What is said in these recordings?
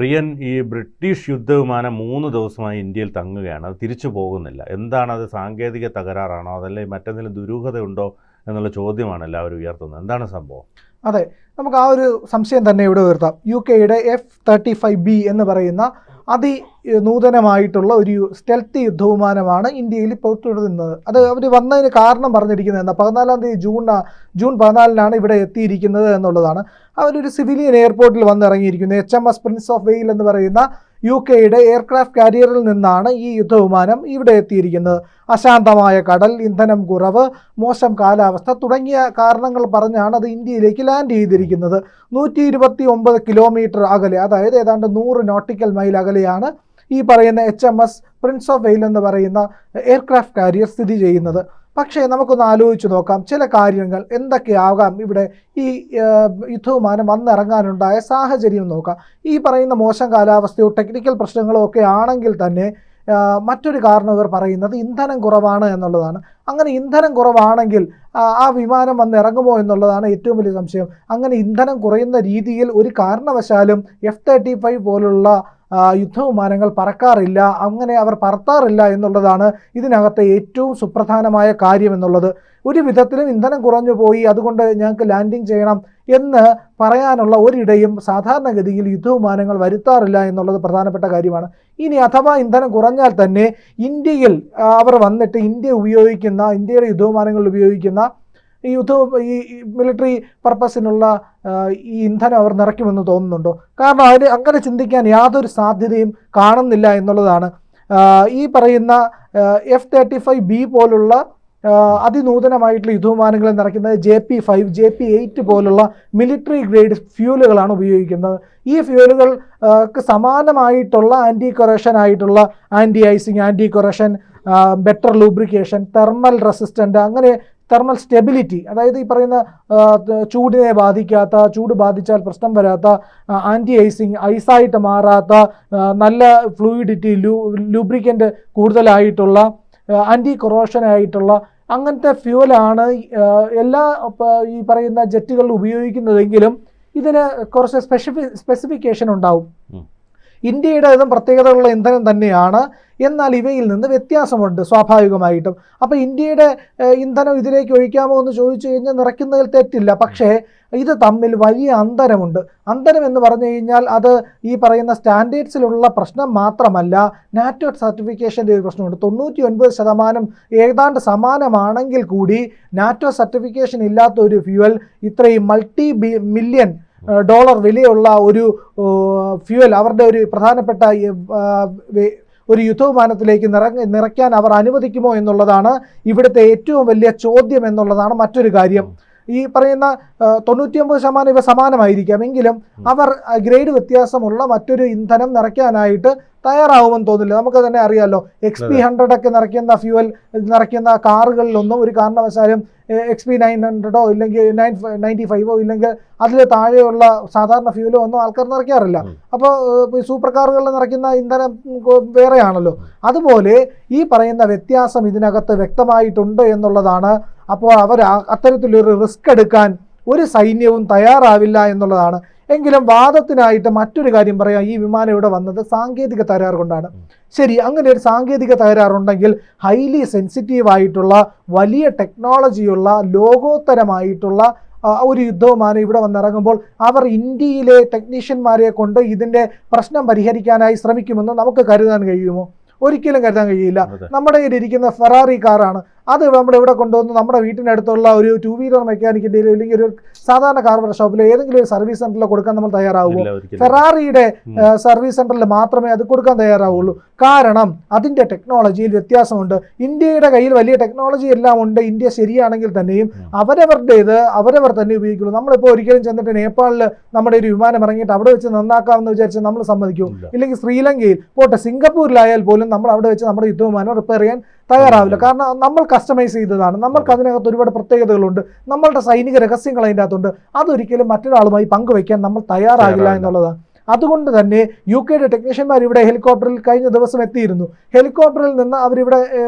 പ്രിയൻ, ഈ ബ്രിട്ടീഷ് യുദ്ധവിമാനം 3 ദിവസമായി ഇന്ത്യയിൽ തങ്ങുകയാണ്. അത് തിരിച്ചു പോകുന്നില്ല. എന്താണത്? സാങ്കേതിക തകരാറാണോ അതല്ലെങ്കിൽ മറ്റെന്തെങ്കിലും ദുരൂഹതയുണ്ടോ എന്നുള്ള ചോദ്യമാണ് എല്ലാവരും ഉയർത്തുന്നത്. എന്താണ് സംഭവം? അതെ, നമുക്ക് ആ ഒരു സംശയം തന്നെ ഇവിടെ ഉയർത്താം. UK-യുടെ F-35B എന്ന് പറയുന്ന അതിനൂതനമായിട്ടുള്ള ഒരു സ്റ്റെൽത്തി യുദ്ധവിമാനമാണ് ഇന്ത്യയിൽ ഇപ്പോൾ തുടരുന്നത്. അത് അവർ വന്നതിന് കാരണം പറഞ്ഞിരിക്കുന്നത് എന്താ? 14 തീയതി ജൂൺ 14 ഇവിടെ എത്തിയിരിക്കുന്നത് എന്നുള്ളതാണ്. അവരൊരു സിവിലിയൻ എയർപോർട്ടിൽ വന്നിറങ്ങിയിരിക്കുന്നു. HMS പ്രിൻസ് ഓഫ് വെയിൽ എന്ന് പറയുന്ന UK-യുടെ എയർക്രാഫ്റ്റ് കാരിയറിൽ നിന്നാണ് ഈ യുദ്ധവിമാനം ഇവിടെ എത്തിയിരിക്കുന്നത്. അശാന്തമായ കടൽ, ഇന്ധനം കുറവ്, മോശം കാലാവസ്ഥ തുടങ്ങിയ കാരണങ്ങൾ പറഞ്ഞാണ് അത് ഇന്ത്യയിലേക്ക് ലാൻഡ് ചെയ്തിരിക്കുന്നത്. 129 കിലോമീറ്റർ അകലെ, അതായത് ഏതാണ്ട് 100 നോട്ടിക്കൽ മൈൽ അകലെയാണ് ഈ പറയുന്ന HMS പ്രിൻസ് ഓഫ് വെയിൽ എന്ന് പറയുന്ന എയർക്രാഫ്റ്റ് കാരിയർ സ്ഥിതി ചെയ്യുന്നത്. പക്ഷേ നമുക്കൊന്ന് ആലോചിച്ച് നോക്കാം ചില കാര്യങ്ങൾ എന്തൊക്കെയാകാം ഇവിടെ ഈ യുദ്ധവിമാനം വന്നിറങ്ങാനുണ്ടായ സാഹചര്യം നോക്കാം. ഈ പറയുന്ന മോശം കാലാവസ്ഥയോ ടെക്നിക്കൽ പ്രശ്നങ്ങളോ ഒക്കെ ആണെങ്കിൽ തന്നെ മറ്റൊരു കാരണം ഇവർ പറയുന്നത് ഇന്ധനം കുറവാണ് എന്നുള്ളതാണ്. അങ്ങനെ ഇന്ധനം കുറവാണെങ്കിൽ ആ വിമാനം വന്നിറങ്ങുമോ എന്നുള്ളതാണ് ഏറ്റവും വലിയ സംശയം. അങ്ങനെ ഇന്ധനം കുറയുന്ന രീതിയിൽ ഒരു കാരണവശാലും F-35 പോലുള്ള യുദ്ധവിമാനങ്ങൾ പറക്കാറില്ല, അങ്ങനെ അവർ പറത്താറില്ല എന്നുള്ളതാണ് ഇതിനകത്തെ ഏറ്റവും സുപ്രധാനമായ കാര്യം എന്നുള്ളത്. ഒരു വിധത്തിലും ഇന്ധനം കുറഞ്ഞു പോയി അതുകൊണ്ട് ഞങ്ങൾക്ക് ലാൻഡിങ് ചെയ്യണം എന്ന് പറയാനുള്ള ഒരിടയും സാധാരണഗതിയിൽ യുദ്ധവിമാനങ്ങൾ വരുത്താറില്ല എന്നുള്ളത് പ്രധാനപ്പെട്ട കാര്യമാണ്. ഇനി അഥവാ ഇന്ധനം കുറഞ്ഞാൽ തന്നെ ഇന്ത്യയിൽ അവർ വന്നിട്ട് ഇന്ത്യയുടെ യുദ്ധവിമാനങ്ങളിൽ ഉപയോഗിക്കുന്ന ഈ മിലിറ്ററി പർപ്പസിനുള്ള ഈ ഇന്ധനം അവർ നിറയ്ക്കുമെന്ന് തോന്നുന്നുണ്ടോ? കാരണം അങ്ങനെ ചിന്തിക്കാൻ യാതൊരു സാധ്യതയും കാണുന്നില്ല എന്നുള്ളതാണ്. ഈ പറയുന്ന F-35B പോലുള്ള അതിനൂതനമായിട്ടുള്ള യുദ്ധവിമാനങ്ങളിൽ നിറയ്ക്കുന്നത് JP-5, JP-8 പോലുള്ള മിലിറ്ററി ഗ്രേഡ് ഫ്യൂലുകളാണ് ഉപയോഗിക്കുന്നത്. ഈ ഫ്യൂലുകൾക്ക് സമാനമായിട്ടുള്ള ആൻറ്റി കൊറോഷൻ ആയിട്ടുള്ള anti icing, anti corrosion, better lubrication, thermal resistant, അങ്ങനെ തെർമൽ സ്റ്റെബിലിറ്റി, അതായത് ഈ പറയുന്ന ചൂടിനെ ബാധിക്കാത്ത, ചൂട് ബാധിച്ചാൽ പ്രശ്നം വരാത്ത, ആൻറ്റി ഐസിങ്, ഐസായിട്ട് മാറാത്ത, നല്ല ഫ്ലൂയിഡിറ്റി, ലൂബ്രിക്കൻ്റ് കൂടുതലായിട്ടുള്ള, ആൻറ്റി കൊറോഷനായിട്ടുള്ള അങ്ങനത്തെ ഫ്യൂവലാണ് എല്ലാ ഈ പറയുന്ന ജെറ്റുകളിൽ ഉപയോഗിക്കുന്നതെങ്കിലും ഇതിന് കുറച്ച് സ്പെസിഫിക്കേഷൻ ഉണ്ടാവും. ഇന്ത്യയുടെ ഇതും പ്രത്യേകതകളുള്ള ഇന്ധനം തന്നെയാണ്, എന്നാൽ ഇവയിൽ നിന്ന് വ്യത്യാസമുണ്ട് സ്വാഭാവികമായിട്ടും. അപ്പോൾ ഇന്ത്യയുടെ ഇന്ധനം ഇതിലേക്ക് ഒഴിക്കാമോ എന്ന് ചോദിച്ചു കഴിഞ്ഞാൽ നിറയ്ക്കുന്നതിൽ തെറ്റില്ല. പക്ഷേ ഇത് തമ്മിൽ വലിയ അന്തരമുണ്ട്. അന്തരം എന്ന് പറഞ്ഞു കഴിഞ്ഞാൽ അത് ഈ പറയുന്ന സ്റ്റാൻഡേർഡ്സിലുള്ള പ്രശ്നം മാത്രമല്ല, നാറ്റോ സർട്ടിഫിക്കേഷൻ്റെ ഒരു പ്രശ്നമുണ്ട്. 99% ഏതാണ്ട് സമാനമാണെങ്കിൽ കൂടി നാറ്റോ സർട്ടിഫിക്കേഷൻ ഇല്ലാത്ത ഒരു ഫ്യൂവൽ ഇത്രയും $multi-million വിലയുള്ള ഒരു ഫ്യൂവൽ അവരുടെ ഒരു പ്രധാനപ്പെട്ട ഒരു യുദ്ധവിമാനത്തിലേക്ക് നിറയ്ക്കാൻ അവർ അനുവദിക്കുമോ എന്നുള്ളതാണ് ഇവിടുത്തെ ഏറ്റവും വലിയ ചോദ്യം എന്നുള്ളതാണ് മറ്റൊരു കാര്യം. ഈ പറയുന്ന 99% ഇവ സമാനമായിരിക്കാം, എങ്കിലും അവർ ഗ്രേഡ് വ്യത്യാസമുള്ള മറ്റൊരു ഇന്ധനം നിറയ്ക്കാനായിട്ട് തയ്യാറാവുമെന്ന് തോന്നില്ല. നമുക്ക് തന്നെ അറിയാമല്ലോ, XP100 ഒക്കെ നിറയ്ക്കുന്ന കാറുകളിലൊന്നും ഒരു കാരണവശാലും XP900 ഇല്ലെങ്കിൽ 995 ഇല്ലെങ്കിൽ അതിൽ താഴെയുള്ള സാധാരണ ഫ്യൂലോ ഒന്നും ആൾക്കാർ നിറയ്ക്കാറില്ല. അപ്പോൾ സൂപ്പർ കാറുകളിൽ നിറയ്ക്കുന്ന ഇന്ധനം വേറെയാണല്ലോ. അതുപോലെ ഈ പറയുന്ന വ്യത്യാസം ഇതിനകത്ത് വ്യക്തമായിട്ടുണ്ട് എന്നുള്ളതാണ്. അപ്പോൾ അവർ അത്തരത്തിലൊരു റിസ്ക് എടുക്കാൻ ഒരു സൈന്യവും തയ്യാറാവില്ല എന്നുള്ളതാണ്. എങ്കിലും വാദത്തിനായിട്ട് മറ്റൊരു കാര്യം പറയാം, ഈ വിമാനം ഇവിടെ വന്നത് സാങ്കേതിക തകരാറ് കൊണ്ടാണ്. ശരി, അങ്ങനെ ഒരു സാങ്കേതിക തകരാറുണ്ടെങ്കിൽ ഹൈലി സെൻസിറ്റീവായിട്ടുള്ള വലിയ ടെക്നോളജിയുള്ള ലോകോത്തരമായിട്ടുള്ള ഒരു യുദ്ധവിമാനം ഇവിടെ വന്നിറങ്ങുമ്പോൾ അവർ ഇന്ത്യയിലെ ടെക്നീഷ്യന്മാരെ കൊണ്ട് ഇതിൻ്റെ പ്രശ്നം പരിഹരിക്കാനായി ശ്രമിക്കുമെന്ന് നമുക്ക് കരുതാൻ കഴിയുമോ? ഒരിക്കലും കരുതാൻ കഴിയില്ല. നമ്മുടെ കയ്യിൽ ഇരിക്കുന്ന ഫെറാറി കാറാണ്, അത് നമ്മൾ ഇവിടെ കൊണ്ടുവന്ന് നമ്മുടെ വീട്ടിനടുത്തുള്ള ഒരു 2 വീലർ മെക്കാനിക്കിൻ്റെ അല്ലെങ്കിൽ ഒരു സാധാരണ കാർ വർക്ക്ഷോപ്പിലോ ഏതെങ്കിലും ഒരു സർവീസ് സെന്ററിൽ കൊടുക്കാൻ നമ്മൾ തയ്യാറാവുമോ? ഫെറാറിയുടെ സർവീസ് സെന്ററിൽ മാത്രമേ അത് കൊടുക്കാൻ തയ്യാറാവുള്ളൂ. കാരണം അതിൻ്റെ ടെക്നോളജിയിൽ വ്യത്യാസമുണ്ട്. ഇന്ത്യയുടെ കയ്യിൽ വലിയ ടെക്നോളജി എല്ലാം ഉണ്ട്. ഇന്ത്യ ശരിയാണെങ്കിൽ തന്നെയും അവരവർ തന്നെ ഉപയോഗിക്കുള്ളൂ. നമ്മളിപ്പോൾ ഒരിക്കലും ചെന്നിട്ട് നേപ്പാളിൽ നമ്മുടെ ഒരു വിമാനം ഇറങ്ങിയിട്ട് അവിടെ വെച്ച് നന്നാക്കാമെന്ന് വിചാരിച്ച് നമ്മൾ സമ്മതിക്കും? ഇല്ലെങ്കിൽ ശ്രീലങ്കയിൽ പോട്ടെ, സിംഗപ്പൂരിലായാൽ പോലും നമ്മൾ അവിടെ വെച്ച് നമ്മുടെ യുദ്ധവിമാനം റിപ്പയർ ചെയ്യാൻ തയ്യാറാവില്ല. കാരണം നമ്മൾ കസ്റ്റമൈസ് ചെയ്തതാണ്, നമ്മൾക്ക് അതിനകത്ത് ഒരുപാട് പ്രത്യേകതകളുണ്ട്, നമ്മളുടെ സൈനിക രഹസ്യങ്ങൾ അതിൻ്റെ അകത്തുണ്ട്. അതൊരിക്കലും മറ്റൊരാളുമായി പങ്കുവയ്ക്കാൻ നമ്മൾ തയ്യാറാകില്ല എന്നുള്ളതാണ്. അതുകൊണ്ട് തന്നെ UK ടെക്നീഷ്യന്മാർ ഇവിടെ ഹെലികോപ്റ്ററിൽ കഴിഞ്ഞ ദിവസം എത്തിയിരുന്നു. ഹെലികോപ്റ്ററിൽ നിന്ന് അവരിവിടെ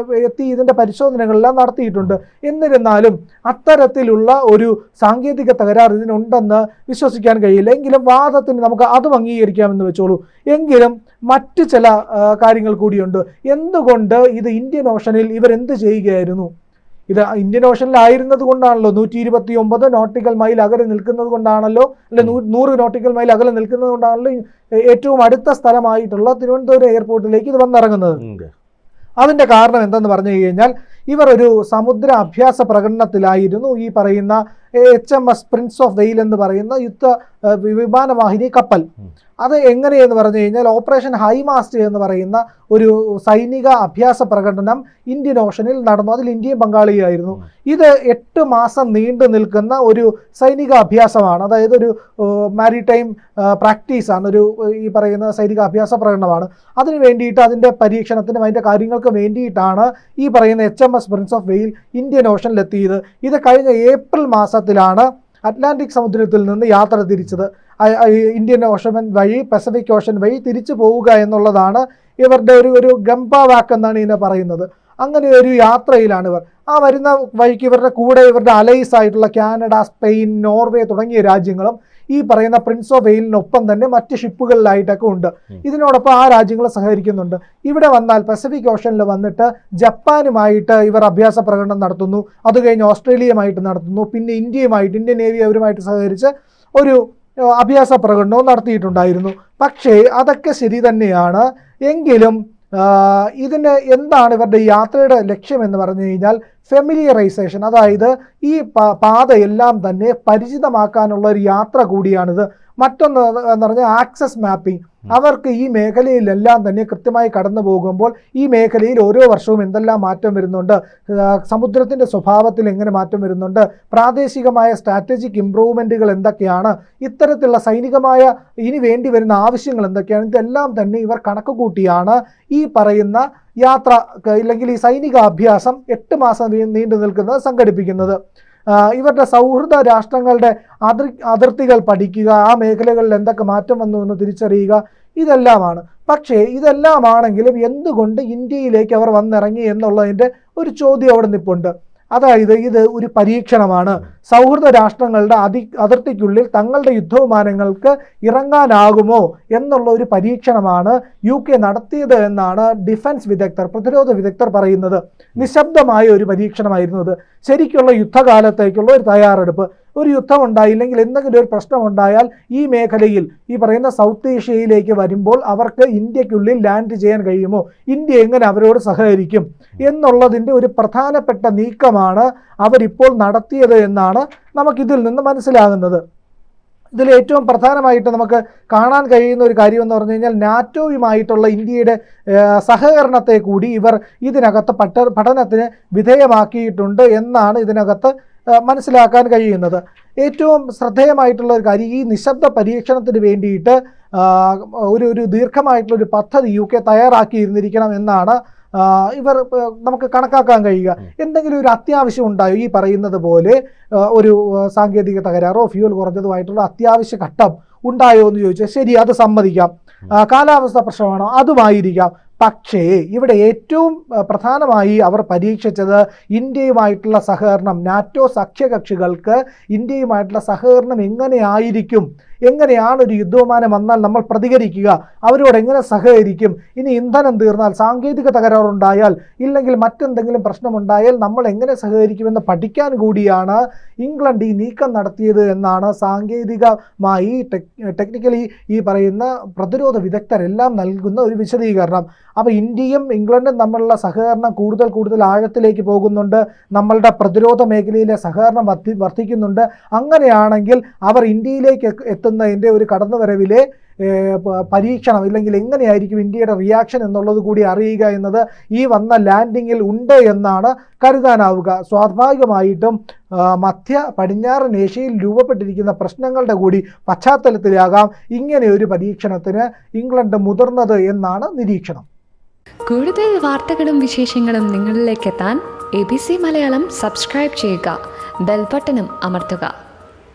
എത്തി ഇതിൻ്റെ പരിശോധനകളെല്ലാം നടത്തിയിട്ടുണ്ട്. എന്നിരുന്നാലും അത്തരത്തിലുള്ള ഒരു സാങ്കേതിക തകരാർ ഇതിനുണ്ടെന്ന് വിശ്വസിക്കാൻ കഴിയില്ല. എങ്കിലും വാദത്തിന് നമുക്ക് അതും അംഗീകരിക്കാമെന്ന് വെച്ചോളൂ. എങ്കിലും മറ്റ് ചില കാര്യങ്ങൾ കൂടിയുണ്ട്. എന്തുകൊണ്ട് ഇത് ഇന്ത്യൻ ഓഷനിൽ ഇവരെന്ത് ചെയ്യുകയായിരുന്നു? ഇത് ഇന്ത്യൻ ഓഷനിലായിരുന്നത് കൊണ്ടാണല്ലോ, 129 നോട്ടിക്കൽ മൈൽ അകലെ നിൽക്കുന്നത് കൊണ്ടാണല്ലോ, അല്ലെ 100 നോട്ടിക്കൽ മൈൽ അകലെ നിൽക്കുന്നത് കൊണ്ടാണല്ലോ ഏറ്റവും അടുത്ത സ്ഥലമായിട്ടുള്ള തിരുവനന്തപുരം എയർപോർട്ടിലേക്ക് ഇത് വന്നിറങ്ങുന്നത്. അതിൻ്റെ കാരണം എന്തെന്ന് പറഞ്ഞു കഴിഞ്ഞാൽ ഇവർ ഒരു സമുദ്ര അഭ്യാസ പ്രകടനത്തിലായിരുന്നു. ഈ പറയുന്ന HMS പ്രിൻസ് ഓഫ് വെയിൽ എന്ന് പറയുന്ന യുദ്ധ വിമാനവാഹിനി കപ്പൽ. അത് എങ്ങനെയെന്ന് പറഞ്ഞു കഴിഞ്ഞാൽ ഓപ്പറേഷൻ ഹൈമാസ്റ്റ് എന്ന് പറയുന്ന ഒരു സൈനിക അഭ്യാസ പ്രകടനം ഇന്ത്യൻ ഓഷനിൽ നടന്നു. അതിൽ ഇന്ത്യയും പങ്കാളിയായിരുന്നു. ഇത് 8 മാസം നീണ്ടു നിൽക്കുന്ന ഒരു സൈനിക അഭ്യാസമാണ്. അതായത് ഒരു മാരിടൈം പ്രാക്ടീസാണ്, ഒരു ഈ പറയുന്ന സൈനിക അഭ്യാസ പ്രകടനമാണ്. അതിന് വേണ്ടിയിട്ട് അതിൻ്റെ പരീക്ഷണത്തിനും അതിൻ്റെ കാര്യങ്ങൾക്ക് വേണ്ടിയിട്ടാണ് ഈ പറയുന്ന HMS പ്രിൻസ് ഓഫ് വെയിൽ ഇന്ത്യൻ ഓഷനിലെത്തിയത്. ഇത് കഴിഞ്ഞ ഏപ്രിൽ മാസത്തിലാണ് അറ്റ്ലാന്റിക് സമുദ്രത്തിൽ നിന്ന് യാത്ര തിരിച്ചത്. ഇന്ത്യൻ ഓഷൻ വഴി പസഫിക് ഓഷൻ വഴി തിരിച്ചു പോവുക എന്നുള്ളതാണ് ഇവരുടെ ഒരു ഗംബ വാക്ക് എന്നാണ് ഇതിനെ പറയുന്നത്. അങ്ങനെ ഒരു യാത്രയിലാണ് ഇവർ. ആ വരുന്ന വഴിക്ക് ഇവരുടെ കൂടെ ഇവരുടെ അലൈസ് ആയിട്ടുള്ള കാനഡ, സ്പെയിൻ, നോർവേ തുടങ്ങിയ രാജ്യങ്ങളും ഈ പറയുന്ന പ്രിൻസ് ഓഫ് വെയിലിനൊപ്പം തന്നെ മറ്റ് ഷിപ്പുകളിലായിട്ടൊക്കെ ഉണ്ട്. ഇതിനോടൊപ്പം ആ രാജ്യങ്ങൾ സഹകരിക്കുന്നുണ്ട്. ഇവിടെ വന്നാൽ പസഫിക് ഓഷനിൽ വന്നിട്ട് ജപ്പാനുമായിട്ട് ഇവർ അഭ്യാസ പ്രകടനം നടത്തുന്നു. അത് കഴിഞ്ഞ് ഓസ്ട്രേലിയയുമായിട്ട് നടത്തുന്നു. പിന്നെ ഇന്ത്യൻ നേവി അവരുമായിട്ട് സഹകരിച്ച് ഒരു അഭ്യാസ പ്രകടനവും നടത്തിയിട്ടുണ്ടായിരുന്നു. പക്ഷേ അതൊക്കെ ശരി തന്നെയാണ്. എങ്കിലും ഇതിന് എന്താണ് ഇവരുടെ യാത്രയുടെ ലക്ഷ്യം എന്ന് പറഞ്ഞു കഴിഞ്ഞാൽ ഫെമിലിയറൈസേഷൻ, അതായത് ഈ പാതയെല്ലാം തന്നെ പരിചിതമാക്കാനുള്ള ഒരു യാത്ര കൂടിയാണിത്. മറ്റൊന്ന് എന്ന് പറഞ്ഞാൽ ആക്സസ് മാപ്പിംഗ്. അവർക്ക് ഈ മേഖലയിലെല്ലാം തന്നെ കൃത്യമായി കടന്നു പോകുമ്പോൾ ഈ മേഖലയിൽ ഓരോ വർഷവും എന്തെല്ലാം മാറ്റം വരുന്നുണ്ട്, സമുദ്രത്തിൻ്റെ സ്വഭാവത്തിൽ എങ്ങനെ മാറ്റം വരുന്നുണ്ട്, പ്രാദേശികമായ സ്ട്രാറ്റജിക് ഇംപ്രൂവ്മെൻറ്റുകൾ എന്തൊക്കെയാണ്, ഇത്തരത്തിലുള്ള സൈനികമായ ഇനി വേണ്ടി വരുന്ന ആവശ്യങ്ങൾ എന്തൊക്കെയാണ്, ഇതെല്ലാം തന്നെ ഇവർ കണക്ക് കൂട്ടിയാണ് ഈ പറയുന്ന യാത്ര ഇല്ലെങ്കിൽ ഈ സൈനിക അഭ്യാസം 8 മാസം നീണ്ടു നിൽക്കുന്നത് സംഘടിപ്പിക്കുന്നത്. ഇവരുടെ സൗഹൃദ രാഷ്ട്രങ്ങളുടെ അതിർത്തികൾ പഠിക്കുക, ആ മേഖലകളിൽ എന്തൊക്കെ മാറ്റം വന്നു എന്ന് തിരിച്ചറിയുക, ഇതെല്ലാമാണ്. പക്ഷേ ഇതെല്ലാമാണെങ്കിലും എന്തുകൊണ്ട് ഇന്ത്യയിലേക്ക് അവർ വന്നിറങ്ങി എന്നുള്ളതിൻ്റെ ഒരു ചോദ്യം അവിടെ നിൽപ്പുണ്ട്. അതായത് ഇത് ഒരു പരീക്ഷണമാണ്. സൗഹൃദ രാഷ്ട്രങ്ങളുടെ അതിർത്തിക്കുള്ളിൽ തങ്ങളുടെ യുദ്ധവിമാനങ്ങൾക്ക് ഇറങ്ങാനാകുമോ എന്നുള്ള ഒരു പരീക്ഷണമാണ് UK നടത്തിയത് എന്നാണ് ഡിഫൻസ് വിദഗ്ധർ, പ്രതിരോധ വിദഗ്ധർ പറയുന്നത്. നിശബ്ദമായ ഒരു പരീക്ഷണമായിരുന്നു ഇത്. ശരിക്കുള്ള യുദ്ധകാലത്തേക്കുള്ള ഒരു തയ്യാറെടുപ്പ്. ഒരു യുദ്ധം ഉണ്ടായില്ലെങ്കിൽ എന്തെങ്കിലും ഒരു പ്രശ്നമുണ്ടായാൽ ഈ മേഖലയിൽ ഈ പറയുന്ന സൗത്ത് ഏഷ്യയിലേക്ക് വരുമ്പോൾ അവർക്ക് ഇന്ത്യക്കുള്ളിൽ ലാൻഡ് ചെയ്യാൻ കഴിയുമോ, ഇന്ത്യ എങ്ങനെ അവരോട് സഹകരിക്കും എന്നുള്ളതിൻ്റെ ഒരു പ്രധാനപ്പെട്ട നീക്കമാണ് അവരിപ്പോൾ നടത്തിയത് എന്നാണ് നമുക്കിതിൽ നിന്ന് മനസ്സിലാകുന്നത്. ഇതിൽ ഏറ്റവും പ്രധാനമായിട്ട് നമുക്ക് കാണാൻ കഴിയുന്ന ഒരു കാര്യം എന്ന് പറഞ്ഞു കഴിഞ്ഞാൽ നാറ്റോയുമായിട്ടുള്ള ഇന്ത്യയുടെ സഹകരണത്തെ കൂടി ഇവർ ഇതിനകത്ത് പഠനത്തിന് വിധേയമാക്കിയിട്ടുണ്ട് എന്നാണ് ഇതിനകത്ത് മനസ്സിലാക്കാൻ കഴിയുന്നത്. ഏറ്റവും ശ്രദ്ധേയമായിട്ടുള്ള ഒരു കാര്യം, ഈ നിശബ്ദ പരീക്ഷണത്തിന് വേണ്ടിയിട്ട് ഒരു ദീർഘമായിട്ടുള്ളൊരു പദ്ധതി UK തയ്യാറാക്കിയിരുന്നിരിക്കണം എന്നാണ് ഇവർ നമുക്ക് കണക്കാക്കാൻ കഴിയുക. എന്തെങ്കിലും ഒരു അത്യാവശ്യം ഉണ്ടായോ, ഈ പറയുന്നത് പോലെ ഒരു സാങ്കേതിക തകരാറോ ഫ്യൂൽ കുറഞ്ഞതുമായിട്ടുള്ള അത്യാവശ്യ ഘട്ടം ഉണ്ടായോ എന്ന് ചോദിച്ചാൽ ശരി, അത് സമ്മതിക്കാം. കാലാവസ്ഥ പ്രശ്നമാണോ, അതുമായിരിക്കാം. പക്ഷേ ഇവിടെ ഏറ്റവും പ്രധാനമായി അവർ പരീക്ഷിച്ചത് ഇന്ത്യയുമായിട്ടുള്ള സഹകരണം. നാറ്റോ സഖ്യകക്ഷികൾക്ക് ഇന്ത്യയുമായിട്ടുള്ള സഹകരണം എങ്ങനെയായിരിക്കും, എങ്ങനെയാണ് ഒരു യുദ്ധവിമാനം വന്നാൽ നമ്മൾ പ്രതികരിക്കുക, അവരോട് എങ്ങനെ സഹകരിക്കും, ഇനി ഇന്ധനം തീർന്നാൽ, സാങ്കേതിക തകരാറുണ്ടായാൽ, ഇല്ലെങ്കിൽ മറ്റെന്തെങ്കിലും പ്രശ്നമുണ്ടായാൽ നമ്മൾ എങ്ങനെ സഹകരിക്കുമെന്ന് പഠിക്കാൻ കൂടിയാണ് ഇംഗ്ലണ്ട് ഈ നീക്കം നടത്തിയത് എന്നാണ് സാങ്കേതികമായി ടെക്നിക്കലി ഈ പറയുന്ന പ്രതിരോധ വിദഗ്ധരെല്ലാം നൽകുന്ന ഒരു വിശദീകരണം. അപ്പോൾ ഇന്ത്യയും ഇംഗ്ലണ്ടും തമ്മിലുള്ള സഹകരണം കൂടുതൽ ആഴത്തിലേക്ക് പോകുന്നുണ്ട്. നമ്മളുടെ പ്രതിരോധ മേഖലയിലെ സഹകരണം വർദ്ധിക്കുന്നുണ്ട്. അങ്ങനെയാണെങ്കിൽ അവർ ഇന്ത്യയിലേക്ക് എത്തുന്നതിൻ്റെ ഒരു കടന്നുവരവിലെ പരീക്ഷണം, ഇല്ലെങ്കിൽ എങ്ങനെയായിരിക്കും ഇന്ത്യയുടെ റിയാക്ഷൻ എന്നുള്ളത് കൂടി അറിയുക എന്നത് ഈ വന്ന ലാൻഡിങ്ങിൽ ഉണ്ട് എന്നാണ് കരുതാനാവുക. സ്വാഭാവികമായിട്ടും മധ്യ പടിഞ്ഞാറൻ ഏഷ്യയിൽ രൂപപ്പെട്ടിരിക്കുന്ന പ്രശ്നങ്ങളുടെ കൂടി പശ്ചാത്തലത്തിലാകാം ഇങ്ങനെയൊരു പരീക്ഷണത്തിന് ഇംഗ്ലണ്ട് മുതിർന്നത് എന്നാണ് നിരീക്ഷണം. കൂടുതൽ വാർത്തകളും വിശേഷങ്ങളും നിങ്ങളിലേക്ക് എത്താൻ ABC മലയാളം സബ്സ്ക്രൈബ് ചെയ്യുക, ബെൽ ബട്ടണും അമർത്തുക.